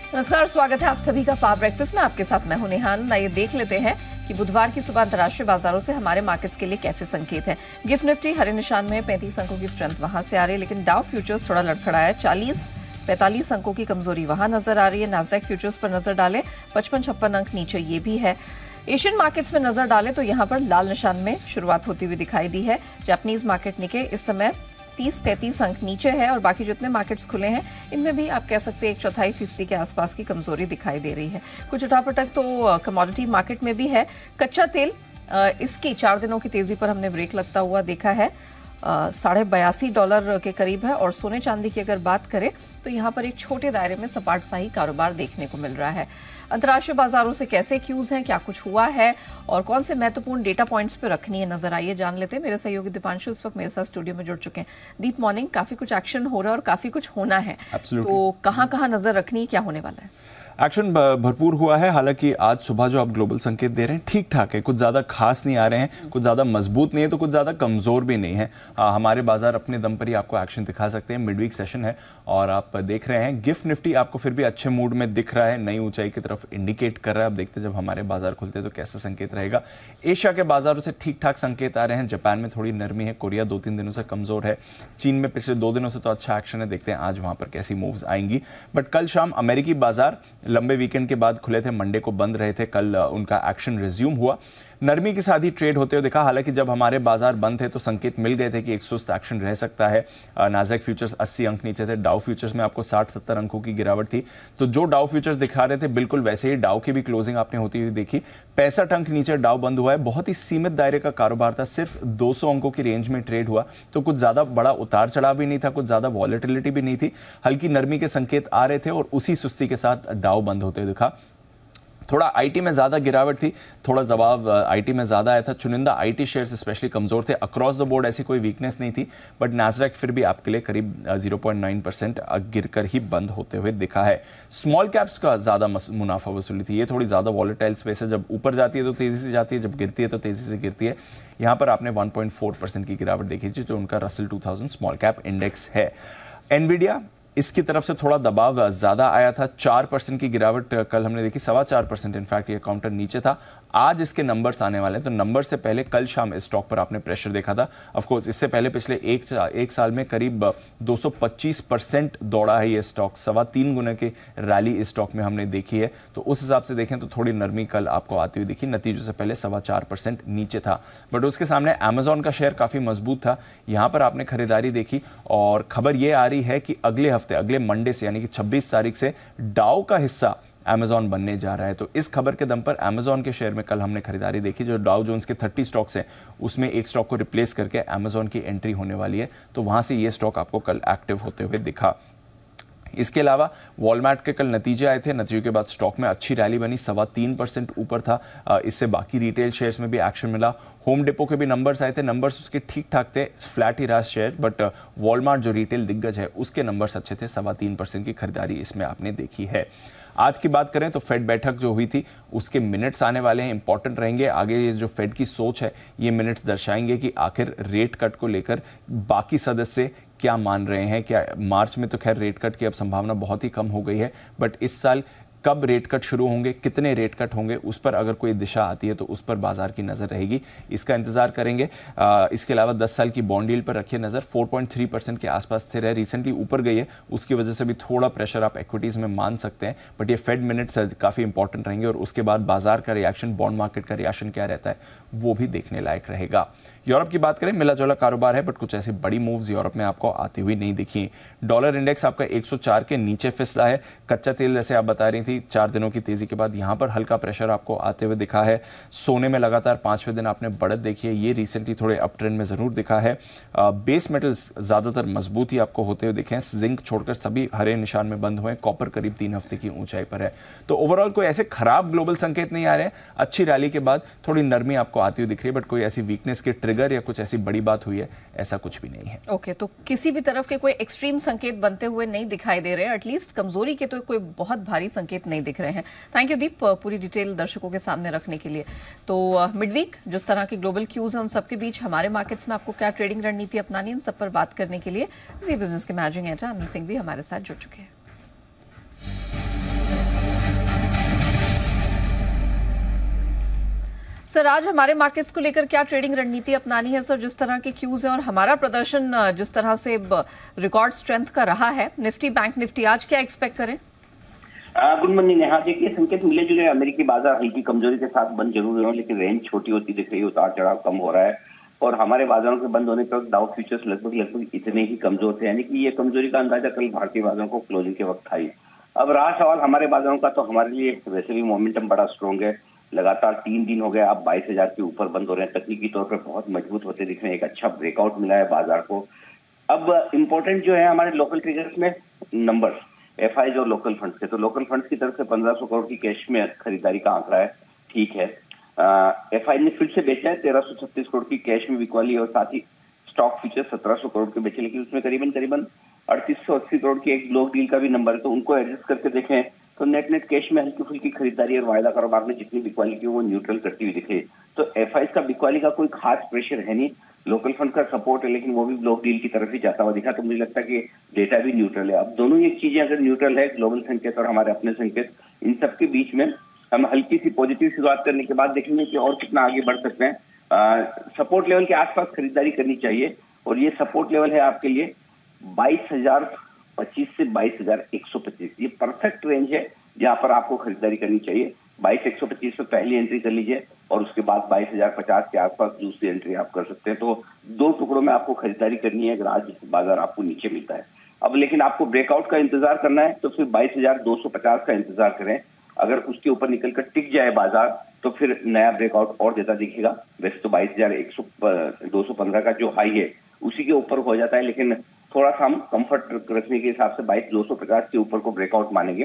नमस्कार, स्वागत है आप सभी का पावर ब्रेकफास्ट में। आपके साथ मैं हूं नेहान। आइए देख लेते हैं कि बुधवार की सुबह अंतर्राष्ट्रीय बाजारों से हमारे मार्केट्स के लिए कैसे संकेत हैं। गिफ्ट निफ्टी हरे निशान में 35 अंकों की स्ट्रेंथ वहां से आ रही है, लेकिन डाउ फ्यूचर्स थोड़ा लड़खड़ाया है। 45 अंकों की कमजोरी वहां नजर आ रही है। नास्डैक फ्यूचर्स पर नजर डालें, 55-56 अंक नीचे ये भी है। एशियन मार्केट्स में नजर डालें तो यहां पर लाल निशान में शुरुआत होती हुई दिखाई दी है। जापानीज मार्केट निके इस समय 30-33 अंक नीचे है और बाकी जितने मार्केट्स खुले हैं इनमें भी आप कह सकते हैं 1/4% के आसपास की कमजोरी दिखाई दे रही है। कुछ उठापटक तो कमोडिटी मार्केट में भी है। कच्चा तेल इसकी 4 दिनों की तेजी पर हमने ब्रेक लगता हुआ देखा है, $82 के करीब है। और सोने चांदी की अगर बात करें तो यहाँ पर एक छोटे दायरे में सपाट सा ही कारोबार देखने को मिल रहा है। अंतर्राष्ट्रीय बाजारों से कैसे क्यूज हैं, क्या कुछ हुआ है और कौन से महत्वपूर्ण डेटा पॉइंट्स पे रखनी है नजर आइए जान लेते हैं। मेरे सहयोगी दीपांशु इस वक्त मेरे साथ स्टूडियो में जुड़ चुके हैं। दीप, मॉर्निंग। काफी कुछ एक्शन हो रहा है और काफी कुछ होना है, तो कहाँ नजर रखनी है, क्या होने वाला है? एक्शन भरपूर हुआ है। हालांकि आज सुबह जो आप ग्लोबल संकेत दे रहे हैं ठीक ठाक है, कुछ ज़्यादा खास नहीं आ रहे हैं, कुछ ज़्यादा मजबूत नहीं है तो कुछ ज़्यादा कमज़ोर भी नहीं है। हमारे बाजार अपने दम पर ही आपको एक्शन दिखा सकते हैं। मिडवीक सेशन है और आप देख रहे हैं गिफ्ट निफ्टी आपको फिर भी अच्छे मूड में दिख रहा है, नई ऊंचाई की तरफ इंडिकेट कर रहा है। अब देखते हैं जब हमारे बाजार खुलते हैं तो कैसा संकेत रहेगा। एशिया के बाजारों से ठीक ठाक संकेत आ रहे हैं। जापान में थोड़ी नरमी है, कोरिया 2-3 दिनों से कमज़ोर है, चीन में पिछले 2 दिनों से तो अच्छा एक्शन है। देखते हैं आज वहाँ पर कैसी मूव्स आएंगी। बट कल शाम अमेरिकी बाजार लंबे वीकेंड के बाद खुले थे, मंडे को बंद रहे थे, कल उनका एक्शन रिज्यूम हुआ। नरमी के साथ ही ट्रेड होते हुए देखा। हालांकि जब हमारे बाजार बंद थे तो संकेत मिल गए थे कि एक सुस्त एक्शन रह सकता है। नास्डैक फ्यूचर्स 80 अंक नीचे थे, डाउ फ्यूचर्स में आपको 60-70 अंकों की गिरावट थी। तो जो डाउ फ्यूचर्स दिखा रहे थे बिल्कुल वैसे ही डाउ की भी क्लोजिंग आपने होती हुई देखी। 65 अंक नीचे डाउ बंद हुआ है। बहुत ही सीमित दायरे का कारोबार था, सिर्फ 200 अंकों की रेंज में ट्रेड हुआ। तो कुछ ज्यादा बड़ा उतार चढ़ाव भी नहीं था, कुछ ज्यादा वॉलेटिलिटी भी नहीं थी। हल्की नरमी के संकेत आ रहे थे और उसी सुस्ती के साथ डाउ बंद होते हुए दिखा। थोड़ा आईटी में ज्यादा गिरावट थी, थोड़ा जवाब आईटी में ज्यादा आया था। चुनिंदा आईटी शेयर्स स्पेशली कमजोर थे। अक्रॉस द बोर्ड ऐसी कोई वीकनेस नहीं थी, बट नास्डैक फिर भी आपके लिए करीब 0.9% गिरकर ही बंद होते हुए दिखा है। स्मॉल कैप्स का ज्यादा मुनाफा वसूली थी। ये थोड़ी ज्यादा वॉलेटाइल स्पेस है, जब ऊपर जाती है तो तेजी से जाती है, जब गिरती है तो तेजी से गिरती है। यहाँ पर आपने 1.4% की गिरावट देखी थी, जो उनका रसल 2000 स्मॉल कैप इंडेक्स है। एनवीडिया, इसकी तरफ से थोड़ा दबाव ज्यादा आया था। 4% की गिरावट कल हमने देखी, 4.25%। इनफैक्ट ये काउंटर नीचे था। आज इसके नंबर्स आने वाले हैं, तो नंबर से पहले कल शाम इस स्टॉक पर आपने प्रेशर देखा था। ऑफकोर्स इससे पहले पिछले एक साल में करीब 225% दौड़ा है ये स्टॉक। 3.25 गुना की रैली इस स्टॉक में हमने देखी है। तो उस हिसाब से देखें तो थोड़ी नरमी कल आपको आती हुई दिखी। नतीजों से पहले 4.25% नीचे था, बट उसके सामने अमेजॉन का शेयर काफी मजबूत था। यहां पर आपने खरीदारी देखी और खबर यह आ रही है कि अगले हफ्ते, अगले मंडे से यानी कि 26 तारीख से डाउ का हिस्सा अमेजॉन बनने जा रहा है। तो इस खबर के दम पर अमेजॉन के शेयर में कल हमने खरीदारी देखी। जो डाउ जोन्स के 30 स्टॉक्स हैं उसमें एक स्टॉक को रिप्लेस करके अमेजॉन की एंट्री होने वाली है। तो वहां से ये स्टॉक आपको कल एक्टिव होते हुए दिखा। इसके अलावा वॉलमार्ट के कल नतीजे आए थे। नतीजों के बाद स्टॉक में अच्छी रैली बनी, 3.25% ऊपर था। इससे बाकी रिटेल शेयर्स में भी एक्शन मिला। होम डिपो के भी नंबर्स आए थे, नंबर्स उसके ठीक ठाक थे, फ्लैट ही रहा शेयर। बट वॉलमार्ट जो रिटेल दिग्गज है उसके नंबर्स अच्छे थे। 3.25% की खरीदारी इसमें आपने देखी है। आज की बात करें तो फेड बैठक जो हुई थी उसके मिनट्स आने वाले हैं, इंपॉर्टेंट रहेंगे। आगे ये जो फेड की सोच है ये मिनट्स दर्शाएंगे कि आखिर रेट कट को लेकर बाकी सदस्य क्या मान रहे हैं। क्या मार्च में तो खैर रेट कट की अब संभावना बहुत ही कम हो गई है, बट इस साल कब रेट कट शुरू होंगे, कितने रेट कट होंगे, उस पर अगर कोई दिशा आती है तो उस पर बाजार की नजर रहेगी। इसका इंतजार करेंगे। इसके अलावा 10 साल की बॉन्ड यील्ड पर रखिए नजर। 4.3% के आसपास स्थिर है, रिसेंटली ऊपर गई है, उसकी वजह से भी थोड़ा प्रेशर आप इक्विटीज में मान सकते हैं। बट ये फेड मिनट्स काफी इंपॉर्टेंट रहेंगे और उसके बाद बाजार का रिएक्शन, बॉन्ड मार्केट का रिएक्शन क्या रहता है वो भी देखने लायक रहेगा। यूरोप की बात करें, मिला जुला कारोबार है, बट कुछ ऐसी बड़ी मूव्स यूरोप में आपको आती हुई नहीं दिखी। डॉलर इंडेक्स आपका 104 के नीचे फिसला है। कच्चा तेल जैसे आप बता रही थी 4 दिनों की तेजी के बाद यहां पर हल्का प्रेशर आपको आते हुए दिखा है। सोने में लगातार 5वें दिन आपने बढ़त देखी है, ये रिसेंटली थोड़े अप ट्रेंड में जरूर दिखा है। बेस मेटल्स ज्यादातर मजबूत ही आपको होते हुए दिखे। जिंक छोड़कर सभी हरे निशान में बंद हुए। कॉपर करीब 3 हफ्ते की ऊंचाई पर है। तो ओवरऑल कोई ऐसे खराब ग्लोबल संकेत नहीं आ रहे हैं। अच्छी रैली के बाद थोड़ी नरमी आपको आती हुई दिख रही है, बट कोई ऐसी वीकनेस के ट्रिगर या कुछ ऐसी बड़ी बात हुई है ऐसा कुछ भी नहीं है। ओके, तो किसी भी तरफ के कोई एक्सट्रीम संकेत बनते हुए नहीं दिखाई दे रहे हैं। एटलीस्ट कमजोरी के तो कोई बहुत भारी संकेत नहीं दिख रहे हैं। थैंक यू दीप, पूरी डिटेल दर्शकों के सामने रखने के लिए। तो मिड वीक जिस तरह के ग्लोबल क्यूज हैं उन सबके बीच हमारे मार्केट्स में आपको क्या ट्रेडिंग रणनीति अपनानी है, इन सब पर बात करने के लिए जी बिजनेस के मैनेजिंग एडिटर आनंद सिंह भी हमारे साथ जुड़ चुके हैं। सर, आज हमारे मार्केट्स को लेकर क्या ट्रेडिंग रणनीति अपनानी है सर? जिस तरह के क्यूज है और हमारा प्रदर्शन जिस तरह से रिकॉर्ड स्ट्रेंथ का रहा है, निफ्टी बैंक निफ्टी, आज क्या एक्सपेक्ट करें? Good morning. यहाँ देखिए संकेत मिले जुले, अमेरिकी बाजार हल्की कमजोरी के साथ बंद जरूर हुए, लेकिन रेंज छोटी होती दिख रही है, उतार चढ़ाव कम हो रहा है। और हमारे बाजारों के बंद होने पर डाउ फ्यूचर्स लगभग इतने ही कमजोर थे, यानी कि ये कमजोरी का अंदाजा कल भारतीय बाजारों को क्लोजिंग के वक्त था ही। अब रहा सवाल हमारे बाजारों का, तो हमारे लिए वैसे भी मोमेंटम बड़ा स्ट्रॉन्ग है। लगातार 3 दिन हो गए आप 22,000 के ऊपर बंद हो रहे हैं, तकनीकी तौर पर बहुत मजबूत होते दिख रहे हैं, एक अच्छा ब्रेकआउट मिला है बाजार को। अब इम्पोर्टेंट जो है हमारे लोकल ट्रिगर्स में नंबर्स, एफआईज और लोकल फंड्स के, तो लोकल फंड्स की तरफ से 1500 करोड़ की कैश में खरीदारी का आंकड़ा है, ठीक है। एफआई ने फिर से बेचा है 1336 करोड़ की कैश में बिकवाली, और साथ ही स्टॉक फ्यूचर 1700 करोड़ के बेचे, लेकिन उसमें करीबन 3880 करोड़ की एक ब्लॉक डील का भी नंबर है, तो उनको एडजस्ट करके देखें तो नेट कैश में हल्की फुल्की खरीदारी और वायदा कारोबार में जितनी बिकवाली की वो न्यूट्रल करती हुई दिखे। तो एफआई का बिकवाली का कोई खास प्रेशर है नहीं, लोकल फंड का सपोर्ट है, लेकिन वो भी ब्लॉक डील की तरफ ही जाता हुआ दिखा, तो मुझे लगता है कि डेटा भी न्यूट्रल है। अब दोनों ही चीजें अगर न्यूट्रल है, ग्लोबल संकेत और हमारे अपने संकेत, इन सबके बीच में हम हल्की सी पॉजिटिव शुरुआत करने के बाद देखेंगे कि और कितना आगे बढ़ सकते हैं। सपोर्ट लेवल के आसपास खरीदारी करनी चाहिए, और ये सपोर्ट लेवल है आपके लिए 22,025 से 22,125, ये परफेक्ट रेंज है जहां पर आपको खरीदारी करनी चाहिए। 22,125 पे पहली एंट्री कर लीजिए, और उसके बाद 22,050 के आसपास दूसरी एंट्री आप कर सकते हैं। तो 2 टुकड़ों में आपको खरीदारी करनी है अगर आज बाजार आपको नीचे मिलता है। अब लेकिन आपको ब्रेकआउट का इंतजार करना है, तो फिर 22,250 का इंतजार करें। अगर उसके ऊपर निकलकर टिक जाए बाजार, तो फिर नया ब्रेकआउट और देता दिखेगा। वैसे तो 22,215 का जो हाई है उसी के ऊपर हो जाता है, लेकिन थोड़ा सा हम कंफर्ट रखने के हिसाब से 22,250 के ऊपर को ब्रेकआउट मानेंगे।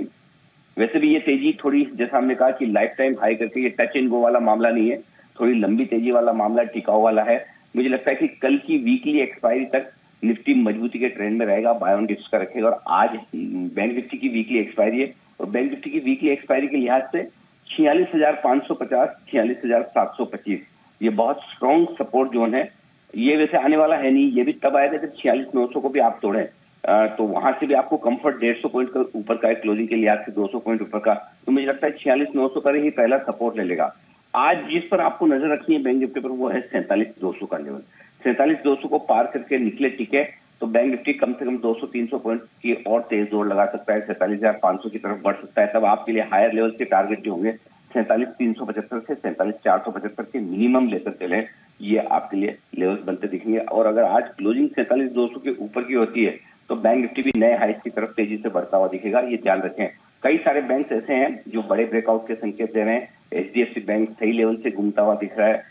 वैसे भी ये तेजी थोड़ी, जैसा हमने कहा कि लाइफ टाइम हाई करके, ये टच एंड गो वाला मामला नहीं है, थोड़ी लंबी तेजी वाला मामला, टिकाऊ वाला है। मुझे लगता है कि कल की वीकली एक्सपायरी तक निफ्टी मजबूती के ट्रेंड में रहेगा, बाय ऑन डिप्स का रखेगा। और आज बैंक निफ्टी की वीकली एक्सपायरी है, और बैंक निफ्टी की वीकली एक्सपायरी के लिहाज से 46,550, 46,725 ये बहुत स्ट्रॉन्ग सपोर्ट जोन है। ये वैसे आने वाला है नहीं, ये भी तब आएगा जब 46,900 को भी आप तोड़ें, तो वहां से भी आपको कंफर्ट 150 पॉइंट का ऊपर का है, क्लोजिंग के लिहाज से 200 पॉइंट ऊपर का, तो मुझे लगता है 46,900 पर ही पहला सपोर्ट ले लेगा। आज जिस पर आपको नजर रखनी है बैंक निफ्टी पर, वो है 47,200 का लेवल। 47,200 को पार करके निकले टिके तो बैंक निफ्टी कम से कम 200-300 पॉइंट की और तेज दौड़ लगा सकता है, 47,500 की तरफ बढ़ सकता है। तब आपके लिए हायर लेवल के टारगेट जो होंगे 47,375 से 47,475 के मिनिमम लेकर चले, ये आपके लिए लेवल्स बनते दिखेंगे। और अगर आज क्लोजिंग 47,200 के ऊपर की होती है, तो बैंक निफ्टी भी नए हाइस की तरफ तेजी से बढ़ता हुआ दिखेगा, ये ध्यान रखें। कई सारे बैंक ऐसे हैं जो बड़े ब्रेकआउट के संकेत दे रहे हैं। HDFC बैंक सही लेवल से घूमता हुआ दिख रहा है,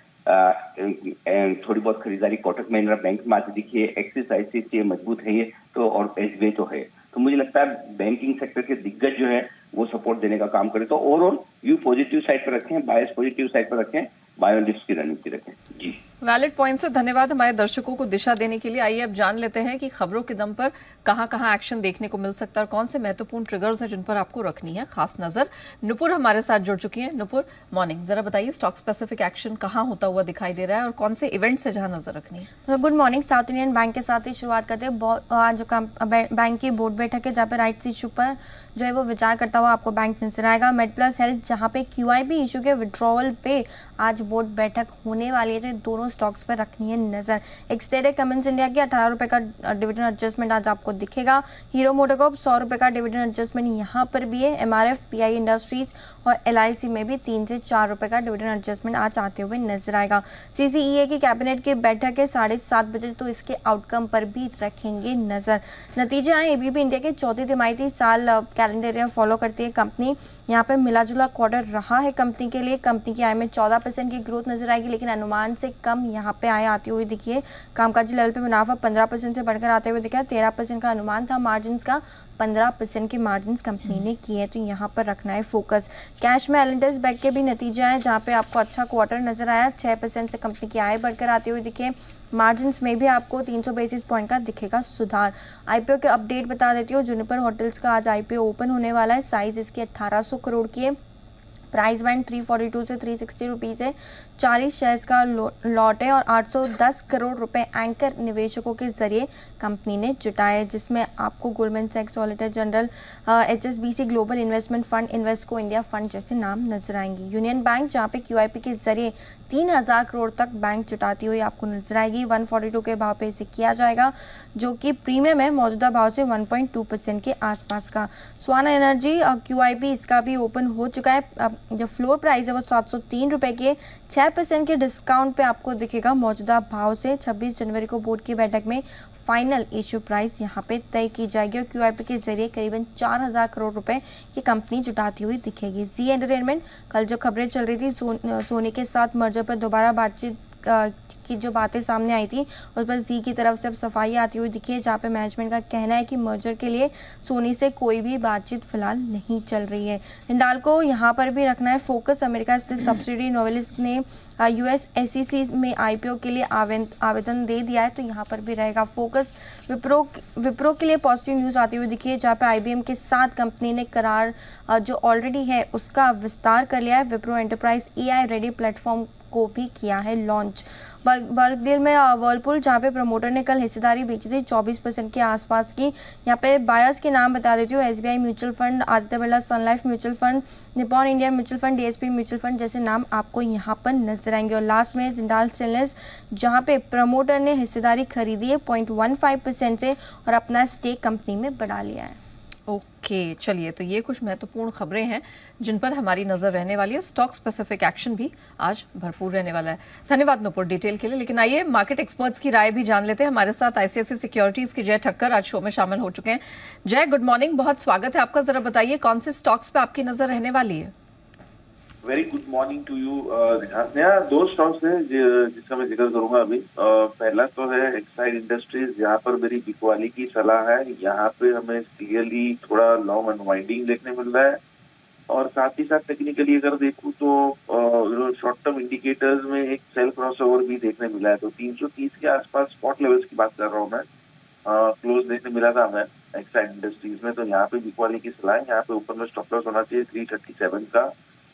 थोड़ी बहुत खरीदारी कोटक महिंद्रा बैंक में आती दिखी है, एक्सिस ICICI मजबूत है ये तो, और SBI तो है। तो मुझे लगता है बैंकिंग सेक्टर के दिग्गज जो है वो सपोर्ट देने का काम करे। तो ओवरऑल व्यू पॉजिटिव साइड पर रखें, बायस पॉजिटिव साइड पर रखें, बाय ऑन डिप्स की रणनीति रखें। जी, वैलिड पॉइंट से धन्यवाद हमारे दर्शकों को दिशा देने के लिए। आइए अब जान लेते हैं कि खबरों के दम पर कहां एक्शन देखने को मिल सकता है और कौन से महत्वपूर्ण ट्रिगर्स हैं जिन पर आपको रखनी है खास नजर। नुपुर हमारे साथ जुड़ चुकी हैं। नुपुर, मॉर्निंग, जरा बताइए स्टॉक स्पेसिफिक एक्शन कहां होता हुआ दिखाई दे रहा है और कौन से इवेंट्स है जहां नजर रखनी है? Good morning. South Indian bank के साथ ही शुरुआत करते हैं। आज बैंक की बोर्ड बैठक है जहाँ पे राइट्स इशू पर जो है वो विचार करता हुआ आपको बैंक नजर आएगा। मेडप्लस हेल्थ जहाँ पे QIB इशू के विड्रॉवल पे आज बोर्ड बैठक होने वाली है, तो दोनों स्टॉक्स पर रखनी है नजर। एक्सटेड कमिंस इंडिया की 18 रुपए का डिविडेंड एडजस्टमेंट आज आपको दिखेगा। हीरो मोटोकॉर्प 100 रुपए का डिविडेंड एडजस्टमेंट यहाँ पर भी है। MRF, PI इंडस्ट्रीज और LIC में भी 3 से 4 रुपए का डिविडेंड एडजस्टमेंट आज आते हुए नजर आएगा। CCEA की कैबिनेट की बैठक है 7:30 बजे, तो इसके आउटकम पर भी रखेंगे नजर। नतीजे आए ABB इंडिया के चौथी तिमाही साल कैलेंडर ईयर फॉलो करती है कंपनी। यहाँ पे मिला जुला क्वार्टर रहा है कंपनी के लिए। कंपनी की आय में 14% की ग्रोथ नजर आएगी, लेकिन अनुमान से कम यहाँ पे आय आती हुई दिखी है। कामकाजी लेवल पे मुनाफा 15% से बढ़कर आते हुए दिखा है। 13% का अनुमान था मार्जिन का, 15% के मार्जिन कंपनी ने किए, तो यहाँ पर रखना है फोकस। कैश में एलेंटेस बैंक के भी नतीजे आए जहाँ पे आपको अच्छा क्वार्टर नजर आया। 6% से कंपनी की आय बढ़कर आती हुई दिखे। मार्जिन में भी आपको 300 बेसिस पॉइंट का दिखेगा सुधार। IPO के अपडेट बता देती हूँ। जुनिपर होटल्स का आज IPO ओपन होने वाला है। साइज इसकी 1800 करोड़ की है। प्राइस बैंड 342 से 360 रुपीज़ है। 40 शेयर्स का लॉट है और 810 करोड़ रुपए एंकर निवेशकों के जरिए कंपनी ने जुटाए है, जिसमें आपको गोल्डमैन सैक्स, Societe Generale, HSBC global investment fund, Invesco India fund जैसे नाम नजर आएंगे। यूनियन बैंक जहां पे QIP के जरिए 3000 करोड़ तक बैंक जुटाती हुई आपको नजर आएगी। 142 के भाव पे इसे किया जाएगा, जो कि प्रीमियम है मौजूदा भाव से 1.2% के आसपास का। स्वाना एनर्जी QIP इसका भी ओपन हो चुका है। जो फ्लोर प्राइस है वो 703 रुपए के 6% के डिस्काउंट पे आपको दिखेगा मौजूदा भाव से। 26 जनवरी को बोर्ड की बैठक में फाइनल इश्यू प्राइस यहाँ पे तय की जाएगी और QIP के जरिए करीबन 4000 करोड़ रुपए की कंपनी जुटाती हुई दिखेगी। जी एंटरटेनमेंट, कल जो खबरें चल रही थी सोनी के साथ मर्जर पर दोबारा बातचीत की जो बातें सामने आई थी, उस पर जी की तरफ से अब सफाई आती हुई दिखी है, जहाँ पे मैनेजमेंट का कहना है कि मर्जर के लिए सोनी से कोई भी बातचीत फिलहाल नहीं चल रही है। हिंडाल्को यहाँ पर भी रखना है फोकस। अमेरिका स्थित सब्सिडी नोवेलिस ने US SEC में IPO के लिए आवेदन दे दिया है, तो यहाँ पर भी रहेगा फोकस। विप्रो के लिए पॉजिटिव न्यूज़ आती हुई दिखी है, जहाँ पे IBM के साथ कंपनी ने करार जो ऑलरेडी है उसका विस्तार कर लिया है। Wipro enterprise AI ready platform को भी किया है लॉन्च। बल्क डील में वर्लपूल, जहाँ पे प्रमोटर ने कल हिस्सेदारी बेची थी 24% के आसपास की। यहाँ पे बायर्स के नाम बता देती हूँ, SBI mutual fund, Aditya Birla Sun Life mutual fund, Nippon India mutual fund, DSP mutual fund जैसे नाम आपको यहाँ पर नजर आएंगे। और लास्ट में जिंदाल स्टेनलेस, जहाँ पे प्रमोटर ने हिस्सेदारी खरीदी है 0.15% से और अपना स्टेक कंपनी में बढ़ा लिया है। ओके, चलिए, तो ये कुछ महत्वपूर्ण खबरें हैं जिन पर हमारी नजर रहने वाली है। स्टॉक स्पेसिफिक एक्शन भी आज भरपूर रहने वाला है। धन्यवाद नुपुर डिटेल के लिए। लेकिन आइए मार्केट एक्सपर्ट्स की राय भी जान लेते हैं। हमारे साथ ICICI सिक्योरिटीज की जय ठक्कर आज शो में शामिल हो चुके हैं। जय, गुड मॉर्निंग, बहुत स्वागत है आपका। जरा बताइए कौन से स्टॉक्स पे आपकी नजर रहने वाली है? Very good morning to you. दो स्टॉक्स हैं जिसका मैं जिक्र करूंगा अभी। पहला तो है एक्साइड इंडस्ट्रीज, यहाँ पर मेरी बिकवाली की सलाह है। यहाँ पे हमें क्लियरली थोड़ा लॉन्ग अनवाइंडिंग देखने मिल रहा है और साथ ही साथ टेक्निकली अगर देखूं तो शॉर्ट टर्म इंडिकेटर्स में एक सेल क्रॉसओवर भी देखने मिला है। तो 330 के आसपास स्पॉट लेवल्स की बात कर रहा हूँ मैं। क्लोज देखने मिला था हमें एक्साइड इंडस्ट्रीज में, तो यहाँ पे बिकवाली की सलाह है। यहाँ पे ऊपर में स्टॉप लॉस होना चाहिए 337 का।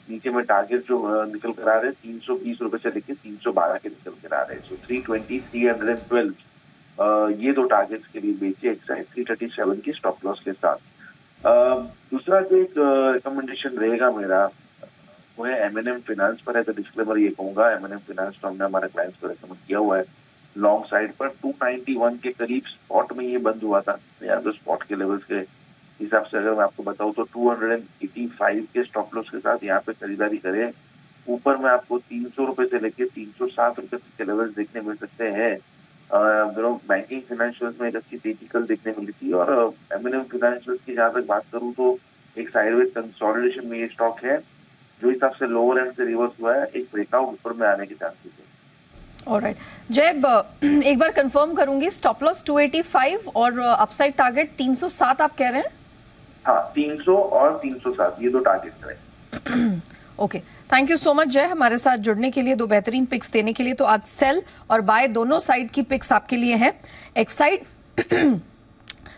नीचे में टारगेट जो निकल कर आ रहे हैं 320 रुपए से लेकर 312 के निकल कर आ रहे हैं। सो 320, 312 ये दो टारगेट्स के लिए बेचे एक्साइड 337 की स्टॉप लॉस के साथ। दूसरा जो एक रिकमेंडेशन रहेगा मेरा वो है M&M फाइनेंस पर है। तो डिस्क्लेमर ये कहूंगा, M&M फाइनेंस तो हमने हमारे क्लाइंट्स को रिकमेंड किया हुआ है लॉन्ग साइड पर। 291 के करीब स्पॉट में ये बंद हुआ था, या तो स्पॉट के लेवल्स के हिसाब से अगर मैं आपको बताऊं तो 285 के स्टॉप लॉस के साथ यहाँ पे खरीदारी करें। ऊपर में आपको 300 रुपए से लेके 307 रुपए तक के लेवल्स देखने मिल सकते हैं। बैंकिंग फाइनेंशियल्स में एक अच्छी तेजी कल देखने मिली थी। और M&M फाइनेंशियल्स की जहाँ तक बात करूँ तो एक साइडवेज कंसोलिडेशन में ये स्टॉक है, जो हिसाब से लोअर एंड से रिवर्स हुआ है, एक ब्रेकआउट ऊपर में आने के चांसेस है। ऑलराइट जय, एक बार कंफर्म करूंगी, स्टॉप लॉस 285 और अपसाइड टारगेट 307 आप कह रहे हैं? हाँ, 300 और 307 ये दो टारगेट हैं। Okay, thank you so much जय हमारे साथ जुड़ने के लिए, दो बेहतरीन पिक्स देने के लिए। तो आज सेल और बाय दोनों साइड की पिक्स आपके लिए हैं। एक्साइड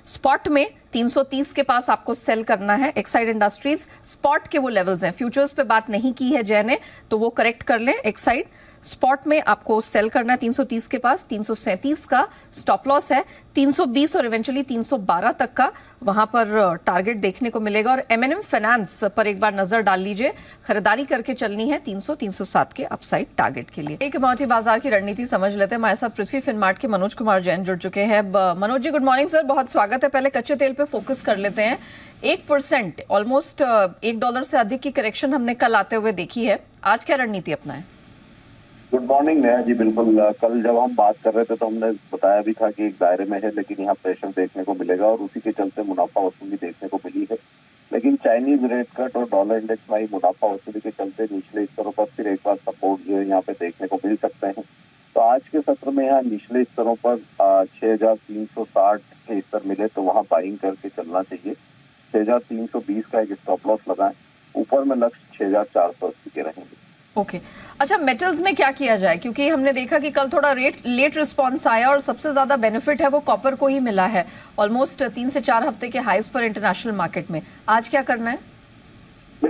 स्पॉट में 330 के पास आपको सेल करना है। एक्साइड इंडस्ट्रीज स्पॉट के वो लेवल्स हैं, फ्यूचर्स पे बात नहीं की है जय ने, तो वो करेक्ट कर लें। एक्साइड स्पॉट में आपको सेल करना है 330 के पास। 337 का स्टॉप लॉस है, 320 और इवेंचुअली 312 तक का वहां पर टारगेट देखने को मिलेगा। और M&M फाइनेंस पर एक बार नजर डाल लीजिए, खरीदारी करके चलनी है 300-307 के अपसाइड टारगेट के लिए। एक कमोडिटी बाजार की रणनीति समझ लेते हैं। हमारे साथ पृथ्वी फिनमार्ट के मनोज कुमार जैन जुड़ चुके हैं। Manoj ji, good morning sir, बहुत स्वागत है। पहले कच्चे तेल पे फोकस कर लेते हैं। 1% ऑलमोस्ट $1 से अधिक की करेक्शन हमने कल आते हुए देखी है, आज क्या रणनीति अपनाएं? Good morning Neha ji. बिल्कुल, कल जब हम बात कर रहे थे तो हमने बताया भी था कि एक दायरे में है, लेकिन यहाँ प्रेशर देखने को मिलेगा और उसी के चलते मुनाफा वसूली देखने को मिली है। लेकिन चाइनीज रेट कट और डॉलर इंडेक्स में मुनाफा वसूली के चलते निचले स्तरों पर फिर एक बार सपोर्ट जो है यहाँ पे देखने को मिल सकते हैं। तो आज के सत्र में यहाँ निचले स्तरों पर 6360 के स्तर मिले तो वहाँ बाइंग करके चलना चाहिए। 6320 का एक स्टॉप लॉस लगाएं। ऊपर में लक्ष्य 6480 के रहेंगे। ओके, अच्छा मेटल्स में क्या किया जाए, क्योंकि हमने देखा कि कल थोड़ा लेट रिस्पांस आया और सबसे ज्यादा बेनिफिट है वो कॉपर को ही मिला है, ऑलमोस्ट 3 से 4 हफ्ते के हाईस पर इंटरनेशनल मार्केट में। आज क्या करना है?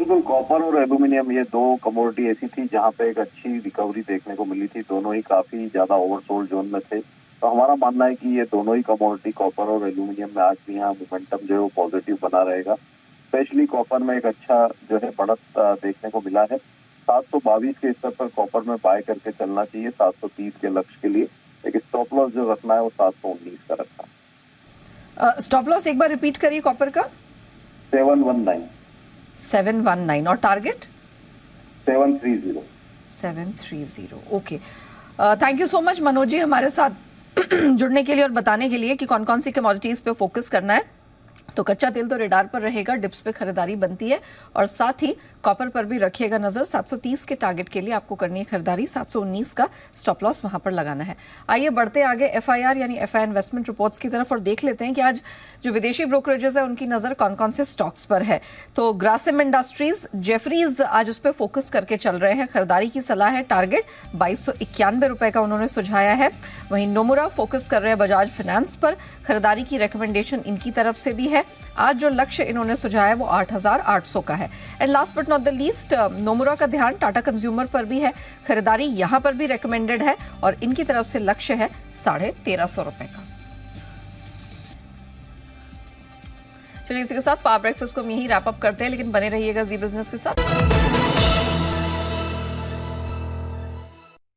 बिल्कुल, कॉपर और एल्यूमिनियम ये दो कमोडिटी ऐसी थी जहां पे एक अच्छी रिकवरी देखने को मिली थी। दोनों ही काफी ज्यादा ओवरसोल्ड जोन में थे। तो हमारा मानना है कि ये दोनों ही कमोडिटी कॉपर और एल्यूमिनियम में आज भी यहाँ मोमेंटम जो है वो पॉजिटिव बना रहेगा। स्पेशली कॉपर में एक अच्छा जो है बढ़त देखने को मिला है। 722 के स्तर पर कॉपर में बाय करके चलना चाहिए 730 के लक्ष्य के लिए। एक स्टॉप लॉस जो रखना है वो 719 का रखना। स्टॉप लॉस एक बार रिपीट करिए कॉपर का। 719 और target 730। Okay. Thank you so much Manoj ji हमारे साथ जुड़ने के लिए और बताने के लिए कि कौन कौन सी कमोडिटीज पे फोकस करना है। तो कच्चा तेल तो रेडार पर रहेगा, डिप्स पे खरीदारी बनती है और साथ ही कॉपर पर भी रखिएगा नजर। 730 के टारगेट के लिए आपको करनी है खरीदारी, 719 का स्टॉप लॉस वहां पर लगाना है। आइए बढ़ते आगे एफआईआर यानी एफआई इन्वेस्टमेंट रिपोर्ट्स की तरफ और देख लेते हैं कि आज जो विदेशी ब्रोकरेजेस है उनकी नजर कौन कौन से स्टॉक्स पर है। तो ग्रासिम इंडस्ट्रीज, जेफरीज आज उस पर फोकस करके चल रहे हैं। खरीदारी की सलाह है, टारगेट 2291 रुपए का उन्होंने सुझाया है। वहीं नोमुरा फोकस कर रहे हैं बजाज फाइनेंस पर, खरीदारी की रिकमेंडेशन इनकी तरफ से भी है। आज जो लक्ष्य इन्होंने सुझाया वो 8800 का है। And last but not the least, Nomura का ध्यान टाटा कंज्यूमर पर भी है, खरीदारी यहां पर भी रिकमेंडेड है और इनकी तरफ से लक्ष्य है 1350 रुपए का। चलिए इसी के साथ पावर ब्रेकफास्ट को हम यही रैप अप करते हैं, लेकिन बने रहिएगा जी बिजनेस के साथ।